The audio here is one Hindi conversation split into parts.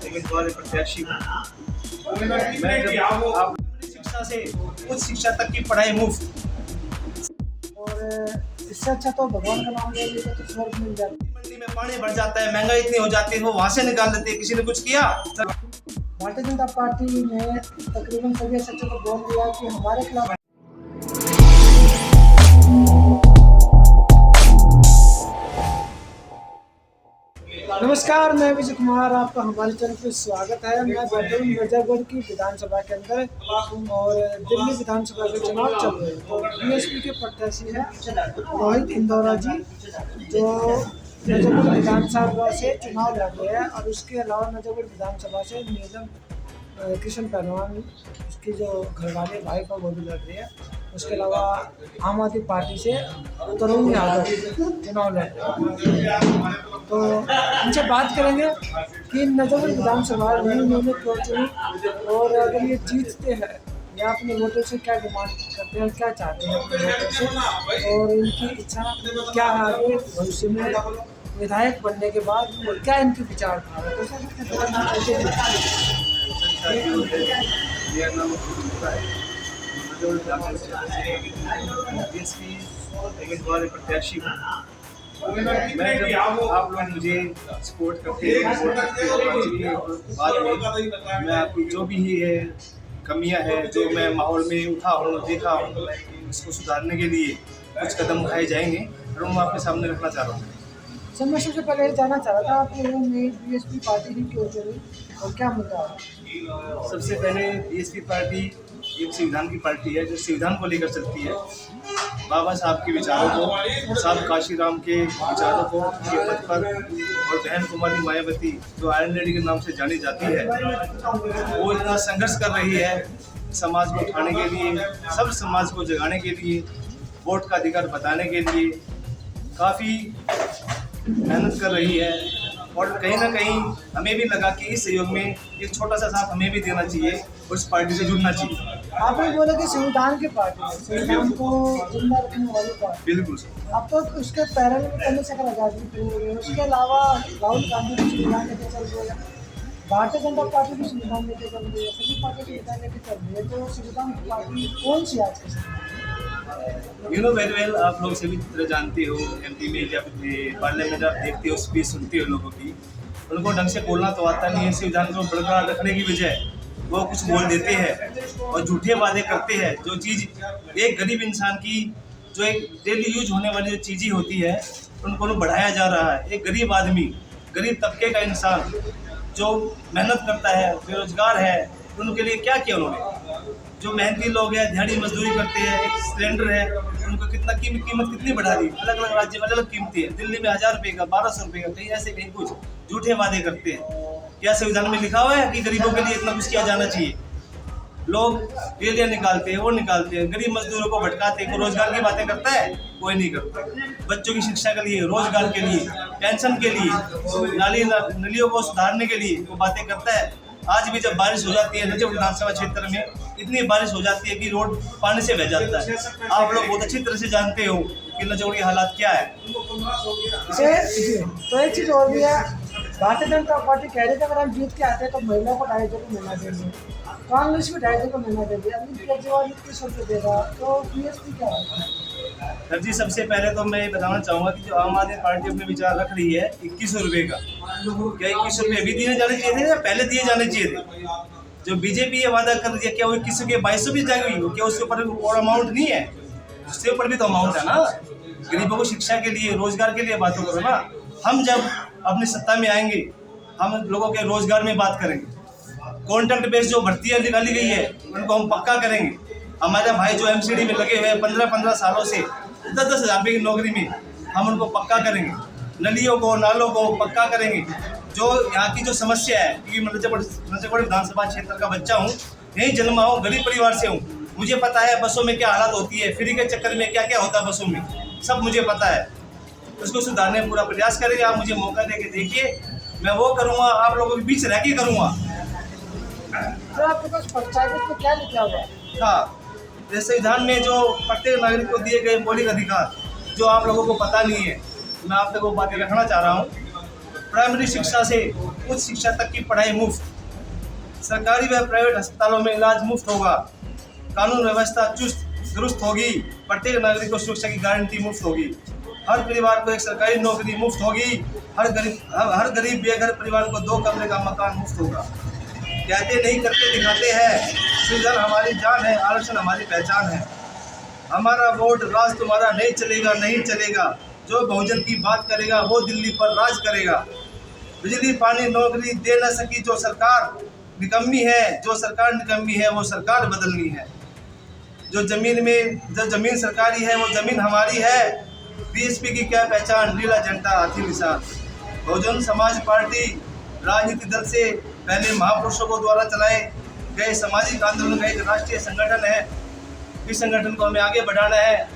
उम्मीदवार प्रत्याशी आप शिक्षा से उच्च शिक्षा तक की पढ़ाई मुफ्त और इससे अच्छा तो भगवान का नाम ले लीजिए तो स्वर्ग मिल जाता है। मंडी में पानी बढ़ जाता है, महंगाई इतनी हो जाती है, वो वहां से निकाल देते हैं। किसी ने कुछ किया? भारतीय जनता पार्टी ने तकरीबन सभी सच्चों को बोल दिया कि हमारे खिलाफ। नमस्कार, मैं विजय कुमार, आपका हमारे चैनल पर स्वागत है। मैं बैठा हूँ मिर्जापुर की विधानसभा के अंदर और दिल्ली विधानसभा के चुनाव चल रहे हैं। तो बीएसपी के प्रत्याशी हैं रोहित इंदौरा जी, जो मिर्जापुर विधानसभा से चुनाव लड़ रहे हैं। और उसके अलावा मिर्जापुर विधानसभा से नीलम कृष्ण पहलवान, उसकी जो घरवाले भाई का वो भी लड़ रही है। उसके अलावा आम आदमी पार्टी से तरुण यादव चुनाव लड़ रहे हैं। तो इनसे बात करेंगे कि मिर्जापुर विधानसभा में उन्होंने क्यों चुनी और अगर ये जीतते हैं या अपने वोटों से क्या डिमांड करते हैं, क्या चाहते हैं अपने वोटों से, और इनकी इच्छा क्या है आगे भविष्य में विधायक बनने के बाद, और क्या इनकी विचारधारा है। उम्मीदवार प्रत्याशी मैं जब आप लोग मुझे सपोर्ट करते हैं बाद में मैं आपकी जो भी है कमियां हैं, जो मैं माहौल में उठा हूँ, देखा हूँ, इसको सुधारने के लिए कुछ कदम उठाए जाएंगे और मैं आपके सामने रखना चाह रहा हूँ। सर, मैं सबसे पहले जानना चाह रहा था आप लोगों ने बीएसपी पार्टी ही क्यों चुनी और क्या मुद्दा है? सबसे पहले बीएसपी पार्टी एक संविधान की पार्टी है जो संविधान को लेकर चलती है। बाबा साहब के विचारों को, साहब काशीराम के विचारों को के पद पर, और बहन कुमारी मायावती जो आयरन लेडी के नाम से जानी जाती है, वो इतना संघर्ष कर रही है समाज को उठाने के लिए, सब समाज को जगाने के लिए, वोट का अधिकार बताने के लिए काफ़ी मेहनत कर रही है। और कहीं ना कहीं हमें भी लगा कि इस सहयोग में एक छोटा सा साथ हमें भी देना चाहिए, उस पार्टी से जुड़ना चाहिए। आपने बोला कि संविधान की पार्टी है, संविधान को जिंदा रखने वाली पार्टी। बिल्कुल। अब तो उसके पैरल में चंद्रशेखर आजाद भी पूरे हुए हैं, उसके अलावा राहुल गांधी भी संविधान लेके चल रहे हैं, भारतीय जनता पार्टी भी संविधान लेके चल रही है, सभी पार्टी संविधान लेके चल रही है। तो संविधान की पार्टी कौन सी आज के समय? यू नो वेरी वेल, आप लोग सभी तरह जानते हो, एमपी में जब पार्लियामेंट में आप देखते हो, स्पीच सुनते हो लोगों की, उनको ढंग से बोलना तो आता नहीं है। संविधान को बरकरार रखने की बजाय वो कुछ बोल देते हैं और झूठे वादे करते हैं। जो चीज़ एक गरीब इंसान की, जो एक डेली यूज होने वाली जो चीज़ें होती है, उनको बढ़ाया जा रहा है। एक गरीब आदमी, गरीब तबके का इंसान जो मेहनत करता है, बेरोजगार है, उनके लिए क्या किया उन्होंने? जो मेहनती लोग हैं, दिहाड़ी मजदूरी करते हैं, एक सिलेंडर है, उनको कितना कीमत कितनी बढ़ा दी। अलग अलग राज्य में अलग अलग कीमतें हैं। दिल्ली में 1000 रुपये का, 1200 रुपये का, कहीं ऐसे कहीं कुछ झूठे वादे करते हैं। क्या संविधान में लिखा हुआ है कि गरीबों के लिए इतना कुछ किया जाना चाहिए? लोग रैलियां निकालते हैं, वो निकालते हैं, गरीब मजदूरों को भटकाते हैं। कोई रोजगार की बातें करता है? कोई नहीं करता। बच्चों की शिक्षा के लिए, रोजगार के लिए, पेंशन के लिए, नालियों को सुधारने के लिए वो बातें करता है। आज भी जब बारिश हो जाती है, नजफ विधानसभा क्षेत्र में इतनी बारिश हो जाती है कि रोड पानी से बह जाता है। आप लोग बहुत अच्छी तरह से जानते हो कि नजफ के हालात क्या है। तो एक चीज़ और भी है, भारतीय जनता पार्टी कह रही थी अगर हम जीत के आते हैं तो महिला को 250 को महीना देंगे, कांग्रेस को 250 को महीना देंगे, अरविंद केजरीवाल 2100 रुपये देगा। तो बीएसपी क्या है? सर जी, सबसे पहले तो मैं ये बताना चाहूँगा कि जो आम आदमी पार्टी अपने विचार रख रही है 2100 रुपये का, क्या 2100 रुपये अभी दिए जाने चाहिए थे या पहले दिए जाने चाहिए थे? जो बीजेपी ये वादा कर रही है, क्या वो 2100 के 2200 भी जाएगी? क्या उसके ऊपर और अमाउंट नहीं है? उसके ऊपर भी तो अमाउंट है ना। गरीबों को शिक्षा के लिए, रोजगार के लिए बातों करो ना। हम जब अपनी सत्ता में आएंगे, हम लोगों के रोजगार में बात करेंगे। कॉन्ट्रैक्ट बेस जो भर्तियाँ निकाली गई है उनको हम पक्का करेंगे। हमारे भाई जो एमसीडी में लगे हुए हैं 15-15 सालों से 10-10 हज़ार रुपये की नौकरी में, हम उनको पक्का करेंगे। नलियों को, नालों को पक्का करेंगे। जो यहाँ की जो समस्या है, क्योंकि मैं नजफगढ़ विधानसभा क्षेत्र का बच्चा हूँ, यहीं जन्मा हूँ, गरीब परिवार से हूँ, मुझे पता है बसों में क्या हालत होती है, फ्री के चक्कर में क्या क्या होता है बसों में, सब मुझे पता है। उसको सुधारने का पूरा प्रयास करेंगे। आप मुझे मौका दे के देखिए, मैं वो करूँगा, आप लोगों के बीच रह के करूँगा। तो आपके पास पंचायत में क्या लिखा हुआ है? हाँ, संविधान में जो प्रत्येक नागरिक को दिए गए मौलिक अधिकार, जो आप लोगों को पता नहीं है, मैं आप तक वो बातें रखना चाह रहा हूँ। प्राइमरी शिक्षा से उच्च शिक्षा तक की पढ़ाई मुफ्त, सरकारी व प्राइवेट अस्पतालों में इलाज मुफ्त होगा, कानून व्यवस्था चुस्त दुरुस्त होगी, प्रत्येक नागरिक को सुरक्षा की गारंटी मुफ्त होगी, हर परिवार को एक सरकारी नौकरी मुफ्त होगी, हर गरीब बेघर परिवार को 2 कमरे का मकान मुफ्त होगा। कहते नहीं करके दिखाते हैं, संविधान हमारी जान है, आरक्षण हमारी पहचान है, हमारा वोट राज तुम्हारा नहीं चलेगा, नहीं चलेगा, जो बहुजन की बात करेगा वो दिल्ली पर राज करेगा। बिजली पानी नौकरी दे न सकी जो सरकार निकम्मी है, जो सरकार निकम्मी है वो सरकार बदलनी है। जो जमीन सरकारी है वो जमीन हमारी है, बीएसपी की क्या पहचान, नीला झंडा हाथी निशान। बहुजन समाज पार्टी राजनीतिक दल से पहले महापुरुषों को द्वारा चलाए गए सामाजिक आंदोलन का एक राष्ट्रीय संगठन है। इस संगठन को हमें आगे बढ़ाना है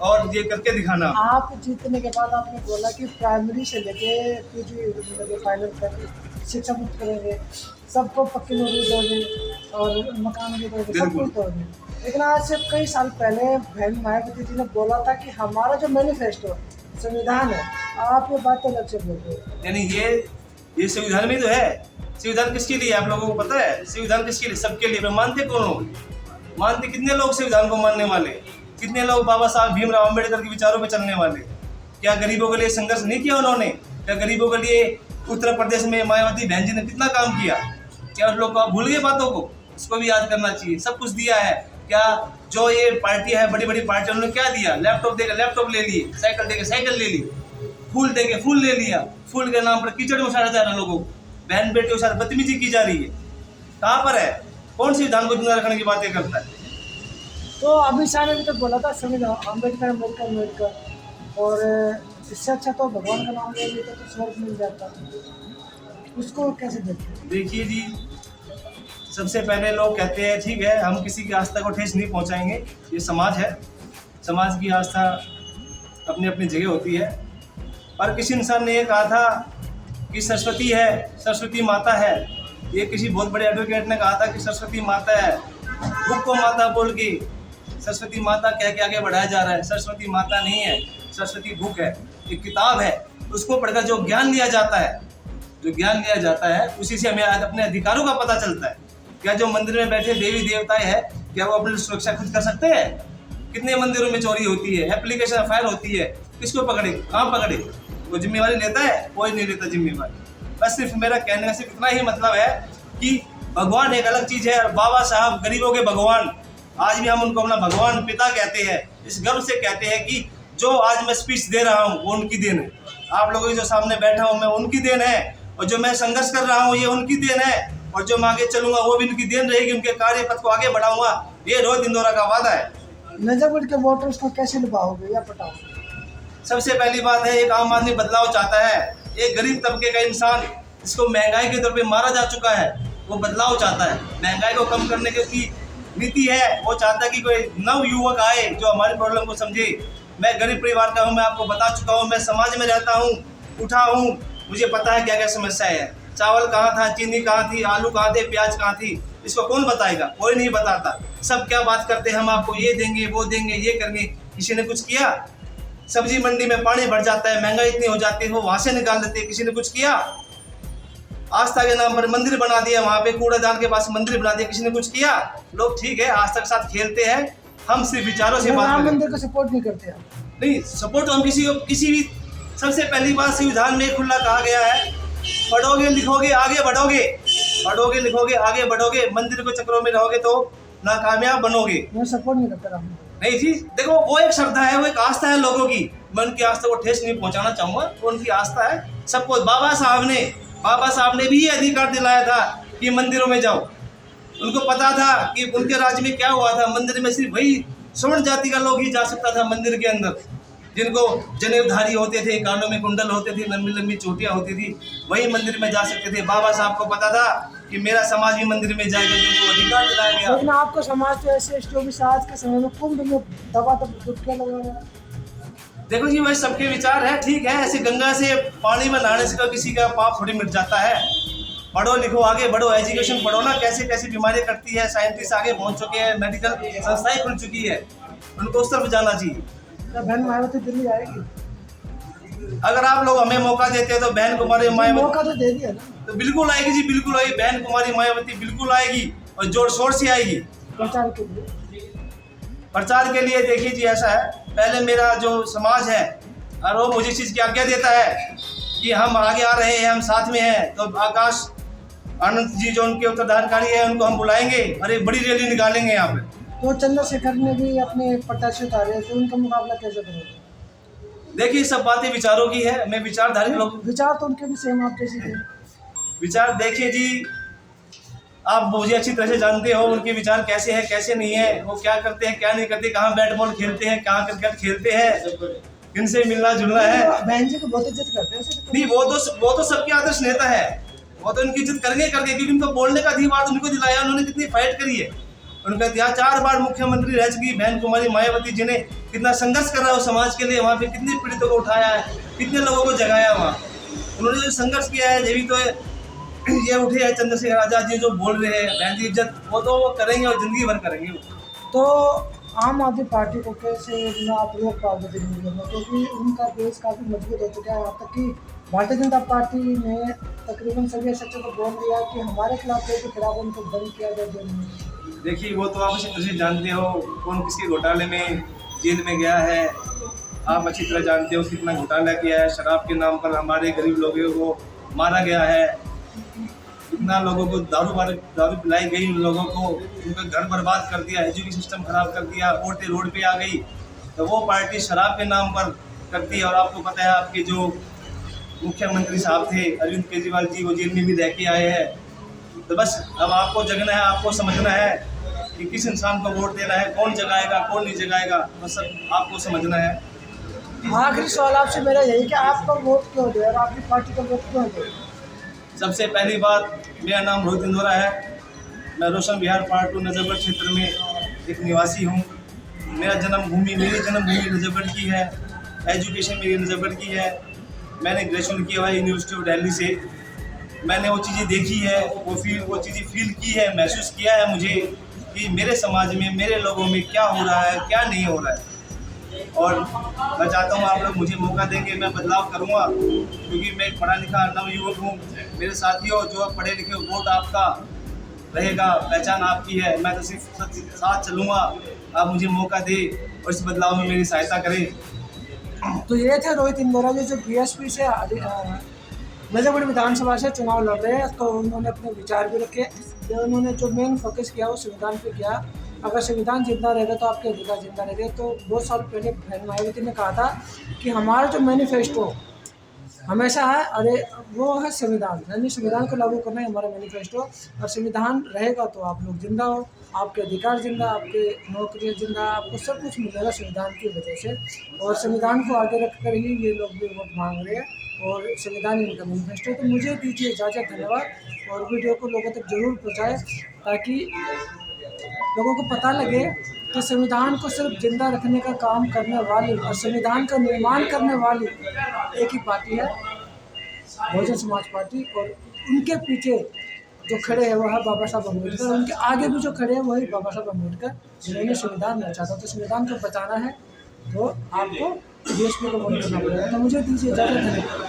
और ये करके दिखाना। आप जीतने के बाद आपने बोला कि प्राइमरी से लेके पीजी फाइनल तक शिक्षा मुक्त करेंगे, सबको पक्की नौकरी दोगे और मकान भी दोगे, सब कुछ दोगे। लेकिन आज से कई साल पहले बहन मायावती जी ने बोला था कि हमारा जो मैनिफेस्टो संविधान है, आप ये बात अलग से बोल रहे हो। यानी ये संविधान में तो है। संविधान किसके लिए आप लोगों को पता है? संविधान किसके लिए? सबके लिए। मानते कौन हो? मानते कितने लोग संविधान को मानने वाले? कितने लोग बाबा साहब भीमराव अम्बेडकर के विचारों पे चलने वाले? क्या गरीबों के लिए संघर्ष नहीं किया उन्होंने? क्या गरीबों के लिए उत्तर प्रदेश में मायावती बहन जी ने कितना काम किया? क्या उन लोग भूल गए बातों को? इसको भी याद करना चाहिए। सब कुछ दिया है। क्या जो ये पार्टी है, बड़ी बड़ी पार्टी, उन्होंने क्या दिया? लैपटॉप देके लैपटॉप ले लिए, साइकिल देके साइकिल ले ली, फूल देके फूल ले लिया। फूल के नाम पर कीचड़ उछाला जा रहा है लोगों को, बहन बेटे के साथ बदतमीजी की जा रही है। कहाँ पर है? कौन संविधान को जिंदा रखने की बातें करता है? तो अमित शाह ने भी तो बोला था संविधान अम्बेडकर, और इससे अच्छा तो भगवान का नाम ले लेते तो स्वर्ग मिल जाता। उसको कैसे देखते? देखिए जी, सबसे पहले लोग कहते हैं ठीक है, हम किसी की आस्था को ठेस नहीं पहुंचाएंगे, ये समाज है, समाज की आस्था अपनी अपनी जगह होती है। पर किसी इंसान ने ये कहा था कि सरस्वती है, सरस्वती माता है। ये किसी बहुत बड़े एडवोकेट ने कहा था कि सरस्वती माता है। बुक को माता बोल के सरस्वती माता कह के आगे बढ़ाया जा रहा है। सरस्वती माता नहीं है, सरस्वती बुक है, एक किताब है। उसको पढ़कर जो ज्ञान लिया जाता है, जो ज्ञान लिया जाता है, उसी से हमें अपने अधिकारों का पता चलता है। क्या जो मंदिर में बैठे देवी देवताएं हैं, क्या वो अपनी सुरक्षा खुद कर सकते हैं? कितने मंदिरों में चोरी होती है, एप्लीकेशन फायर होती है, किसको पकड़े? कहाँ पकड़े? वो जिम्मेवारी लेता है? कोई नहीं लेता जिम्मेवारी। बस सिर्फ मेरा कहने का सिर्फ इतना ही मतलब है कि भगवान एक अलग चीज़ है। बाबा साहब गरीबों के भगवान, आज भी हम उनको अपना भगवान पिता कहते हैं। इस गर्व से कहते हैं कि जो आज मैं स्पीच दे रहा हूँ वो उनकी देन है। आप लोगों के जो सामने बैठा हूँ मैं, उनकी देन है। और जो मैं संघर्ष कर रहा हूँ ये उनकी देन है। और जो मैं आगे चलूंगा वो भी उनकी देन रहेगी। उनके कार्य पथ को आगे बढ़ाऊंगा, ये रोहित इंदौरा का वादा है। नजफगढ़ के वोटर्स को कैसे लुभाओगे या पटाओगे? सबसे पहली बात है, एक आम आदमी बदलाव चाहता है। एक गरीब तबके का इंसान जिसको महंगाई के तौर पे मारा जा चुका है, वो बदलाव चाहता है। महंगाई को कम करने की नीति है। वो चाहता है कि कोई नव युवक आए जो हमारी प्रॉब्लम को समझे। मैं गरीब परिवार का हूँ, मैं आपको बता चुका हूँ। मैं समाज में रहता हूँ, उठा हूँ, मुझे पता है क्या क्या समस्या है। चावल कहाँ था, चीनी कहाँ थी, आलू कहाँ थे, प्याज कहाँ थी, इसको कौन बताएगा? कोई नहीं बताता। सब क्या बात करते हैं, हम आपको ये देंगे, वो देंगे, ये करेंगे। किसी ने कुछ किया? सब्जी मंडी में पानी भर जाता है, महंगाई इतनी हो जाती है, वो वहां से निकाल देते हैं। किसी ने कुछ किया? आस्था के नाम पर मंदिर बना दिया, वहां पे कूड़ेदान के पास मंदिर बना दिया। किसी ने कुछ किया? लोग ठीक है आस्था के साथ खेलते हैं, हम सिर्फ विचारों से बात राम करें। मंदिर को सपोर्ट नहीं करते आप? नहीं, सपोर्ट तो हम किसी भी। सबसे पहली बात, संविधान में खुला कहा गया है, पढ़ोगे लिखोगे आगे बढ़ोगे, पढ़ोगे लिखोगे आगे बढ़ोगे, मंदिर के चक्रों में रहोगे तो नाकामयाब बनोगे। मैं सपोर्ट नहीं करता राम मंदिर। नहीं जी, देखो वो एक श्रद्धा है, वो एक आस्था है लोगों की। मैं उनकी आस्था को ठेस नहीं पहुंचाना चाहूंगा, वो उनकी आस्था है। सबको बाबा साहब ने भी ये अधिकार दिलाया था कि मंदिरों में जाओ। उनको पता था कि उनके राज्य में क्या हुआ था। मंदिर में सिर्फ वही स्वर्ण जाति का लोग ही जा सकता था मंदिर के अंदर, जिनको जनेऊधारी होते थे, कानों में कुंडल होते थे, लंबी लंबी चोटियां होती थी, वही मंदिर में जा सकते थे। बाबा साहब को पता था कि मेरा समाज भी मंदिर में जाएगा, जिनको अधिकार दिलाया गया। लेकिन आपको समाज तो ऐसे जो आज के समय में कुंभ में दबा डुबकियां लगा। देखो जी, वही सबके विचार है, ठीक है। ऐसे गंगा से पानी में नहाने से किसी का पाप थोड़ी मिट जाता है। पढ़ो लिखो आगे बढ़ो, एजुकेशन पढ़ो ना, कैसे कैसी बीमारी करती है। साइंटिस्ट आगे पहुंच चुके हैं, मेडिकल संस्थाएं खुल चुकी है, उनको उस तरफ जाना चाहिए। बहन मायावती दिल्ली आएगी? अगर आप लोग हमें मौका देते हैं तो बहन कुमारी मायावती मौका तो दे दिया ना, तो बिल्कुल आएगी जी, बिल्कुल आएगी। बहन कुमारी मायावती बिल्कुल आएगी और जोर शोर से आएगी प्रचार के लिए। प्रचार के लिए। देखिए जी, ऐसा है, पहले मेरा जो समाज है और वो मुझे चीज़ की आज्ञा देता है कि हम आगे आ रहे हैं, हम साथ में हैं, तो आकाश आनंद जी जो उनके उत्तराधिकारी है उनको हम बुलाएंगे और एक बड़ी रैली निकालेंगे यहाँ पे। तो चंद्रशेखर ने भी अपने प्रत्याशी उतारे, तो उनका मुकाबला कैसे करोगे? देखिए, सब बातें विचारों की है। मैं विचारधारी लोग, विचार तो उनके भी सेम आप जैसे थे। विचार देखिए जी, आप मुझे अच्छी तरह से जानते हो उनके विचार कैसे हैं कैसे नहीं है, वो क्या करते हैं क्या नहीं करते, कहाँ बैट बॉल खेलते हैं, कहाँ क्रिकेट खेलते हैं, किनसे मिलना जुलना है। बहन जी को बहुत इज्जत करते हैं ऐसे तो। नहीं, वो तो सबके आदर्श नेता है, वो तो इनकी इज्जत करेंगे क्योंकि उनको बोलने का अधिकार उनको दिलाया, उन्होंने कितनी फाइट करी है। उनका इतिहास, 4 बार मुख्यमंत्री रह चुकी बहन कुमारी मायावती, जिन्हें कितना संघर्ष कर रहा है समाज के लिए, वहाँ पे कितने पीड़ितों को उठाया है, कितने लोगों को जगाया वहाँ। उन्होंने जो संघर्ष किया है, जब तो ये उठे हैं चंद्रशेखर आजाद जी जो बोल रहे हैं बहन जी इज्जत, वो तो वो करेंगे और जिंदगी भर करेंगे। तो आम आदमी पार्टी को कैसे आप रोक पाओगे दिल्ली में, क्योंकि उनका बेस काफ़ी मजबूत हो चुका है, यहाँ तक कि भारतीय जनता पार्टी ने तकरीबन सभी सच्चों को बोल दिया कि हमारे खिलाफ जो भी खड़ा हो उनको बंद किया जाए जेल में। देखिए, वो तो आप अच्छी तरह से जानते हो कौन किसके घोटाले में जेल में गया है, आप अच्छी तरह जानते हो कितना घोटाला किया है। शराब के नाम पर हमारे गरीब लोगों को मारा गया है, कितना लोगों को दारू पिलाई गई, उन लोगों को उनका घर बर्बाद कर दिया, एजुकेशन सिस्टम खराब कर दिया, औरतें रोड पे आ गई। तो वो पार्टी शराब के नाम पर करती है। और आपको पता है, आपके जो मुख्यमंत्री साहब थे अरविंद केजरीवाल जी, वो जेल में भी रह के आए हैं। तो बस अब आपको जगना है, आपको समझना है कि किस इंसान को वोट देना है, कौन जगाएगा कौन नहीं जगाएगा, बस सब आपको समझना है। आखिरी सवाल आपसे मेरा यही कि आपका वोट क्यों दे और आपकी पार्टी का वोट क्यों दे? सबसे पहली बात, मेरा नाम रोहित इंदौरा है, मैं रोशन विहार पार्ट 2 नजफगढ़ क्षेत्र में एक निवासी हूँ। मेरी जन्मभूमि नजफगढ़ की है, एजुकेशन मेरी नजफगढ़ की है। मैंने ग्रेजुएशन किया हुआ है यूनिवर्सिटी ऑफ दिल्ली से। मैंने वो चीज़ें देखी है, वो चीज़ें फील की है, महसूस किया है मुझे कि मेरे समाज में, मेरे लोगों में क्या हो रहा है क्या नहीं हो रहा है। और मैं चाहता हूँ आप लोग मुझे मौका देंगे, मैं बदलाव करूँगा, क्योंकि मैं एक पढ़ा लिखा नवयुवक हूँ। मेरे साथियों जो पढ़े लिखे, वोट आपका रहेगा, पहचान आपकी है, मैं तो सिर्फ साथ चलूँगा। आप मुझे मौका दें और इस बदलाव में मेरी सहायता करें। तो ये थे रोहित इंदौरा जी, जो बीएसपी से नजफगढ़ विधानसभा से चुनाव लड़ रहे हैं। तो उन्होंने अपने विचार भी रखे, उन्होंने जो मेन फोकस किया वो संविधान पे किया। अगर संविधान जिंदा रहेगा तो आपके अधिकार जिंदा रहेंगे। तो बहुत साल पहले बहन मायावती ने कहा था कि हमारा जो मैनिफेस्टो हमेशा है, अरे वो है संविधान, यानी संविधान को लागू करना है हमारा मैनिफेस्टो। और संविधान रहेगा तो आप लोग जिंदा हो, आपके अधिकार जिंदा, आपके नौकरियाँ जिंदा, आपको सब कुछ मिलेगा संविधान की वजह से। और संविधान को आगे रखकर ही ये लोग भी वोट मांग रहे हैं और संविधान इनका मैनिफेस्टो। तो मुझे दीजिए इजाज़त, धन्यवाद। और वीडियो को लोगों तक जरूर पहुँचाएँ ताकि लोगों को पता लगे कि संविधान को सिर्फ जिंदा रखने का काम करने वाली और संविधान का निर्माण करने वाली एक ही पार्टी है, बहुजन समाज पार्टी। और उनके पीछे जो खड़े हैं वो है बाबा साहब अम्बेडकर, और उनके आगे भी जो खड़े हैं वही बाबा साहब अम्बेडकर, जिन्होंने संविधान रचा था। तो संविधान को बचाना है तो आपको बीएसपी को वोट करना पड़ेगा। तो मुझे दीजिए इजाज़त है।